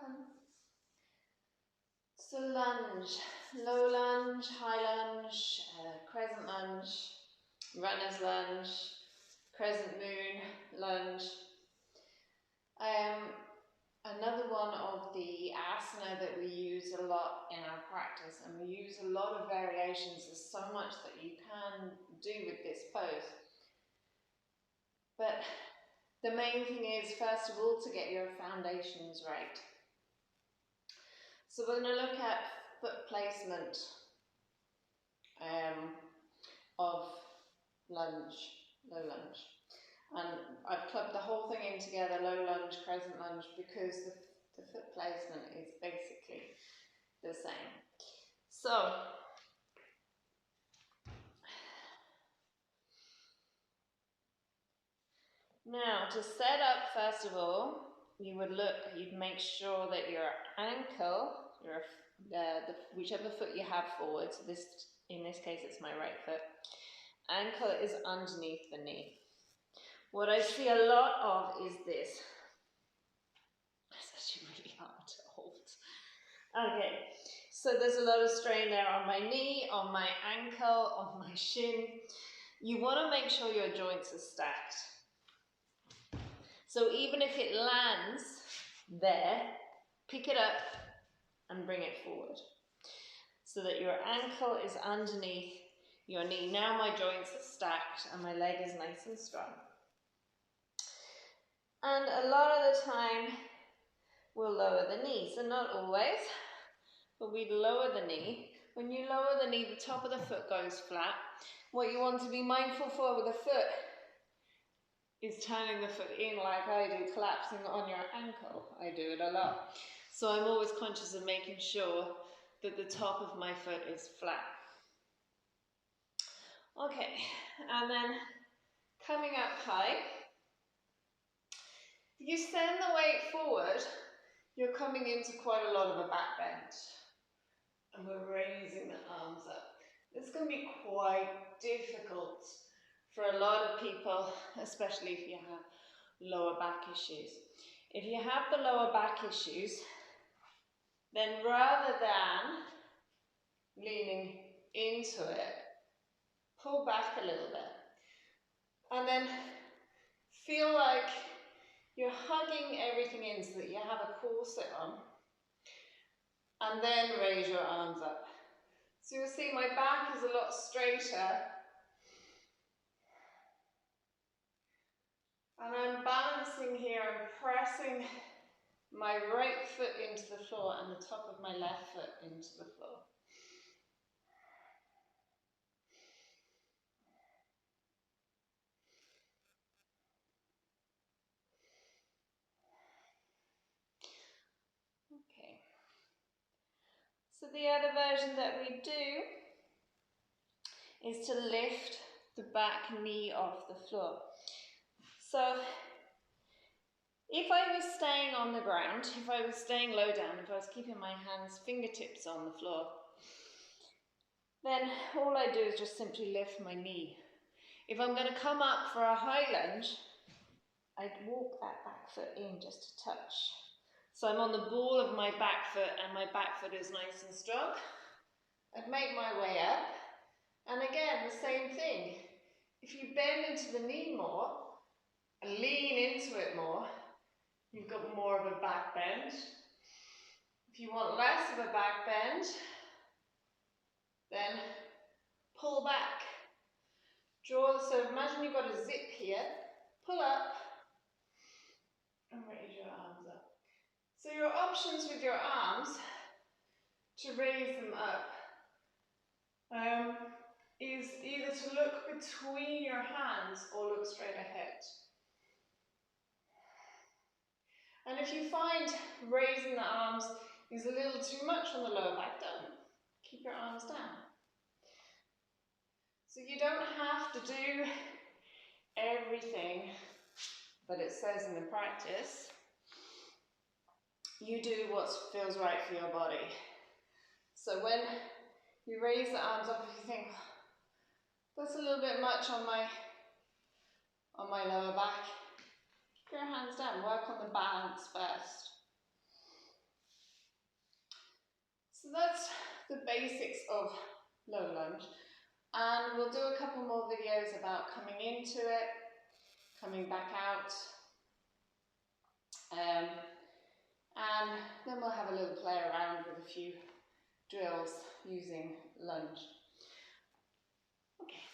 welcome. So lunge, low lunge, high lunge, crescent lunge, runner's lunge, crescent moon lunge. Another one of the asana that we use a lot in our practice, and we use a lot of variations. There's so much that you can do with this pose. But the main thing is, first of all, to get your foundations right. So we're going to look at foot placement of lunge, low lunge. And I've clubbed the whole thing in together, low lunge, crescent lunge, because the foot placement is basically the same. So, now to set up, first of all, you'd make sure that your ankle, whichever foot you have forward, so in this case it's my right foot, ankle is underneath the knee. What I see a lot of is this. It's actually really hard to hold. Okay, so there's a lot of strain there on my knee, on my ankle, on my shin. You want to make sure your joints are stacked. So even if it lands there, pick it up and bring it forward, so that your ankle is underneath your knee. Now my joints are stacked and my leg is nice and strong. And a lot of the time, we'll lower the knee. So not always, but we lower the knee. When you lower the knee, the top of the foot goes flat. What you want to be mindful for with the foot is turning the foot in like I do, collapsing on your ankle. I do it a lot. So I'm always conscious of making sure that the top of my foot is flat. Okay, and then coming up high. If you send the weight forward, you're coming into quite a lot of a back bend. And we're raising the arms up. This can be quite difficult for a lot of people, especially if you have lower back issues. If you have the lower back issues, then rather than leaning into it, pull back a little bit. And then feel like you're hugging everything in so that you have a corset on. And then raise your arms up. So you'll see my back is a lot straighter. And I'm balancing here, I'm pressing my right foot into the floor and the top of my left foot into the floor. Okay. So the other version that we do is to lift the back knee off the floor. So if I was staying on the ground, if I was staying low down, if I was keeping my hands fingertips on the floor, then all I do is just simply lift my knee. If I'm going to come up for a high lunge, I'd walk that back foot in just a touch. So I'm on the ball of my back foot and my back foot is nice and strong. I'd make my way up. And again, the same thing. If you bend into the knee more and lean into it more, you've got more of a back bend. If you want less of a back bend, then pull back. Draw, so imagine you've got a zip here, pull up and raise your arms up. So your options with your arms to raise them up is either to look between your hands or look straight ahead. And if you find raising the arms is a little too much on the lower back, don't. Keep your arms down. So you don't have to do everything that it says in the practice. You do what feels right for your body. So when you raise the arms up, if you think, that's a little bit much on my lower back, keep your hands down, work on the balance first. So that's the basics of low lunge. And we'll do a couple more videos about coming into it, coming back out, and then we'll have a little play around with a few drills using lunge. Okay.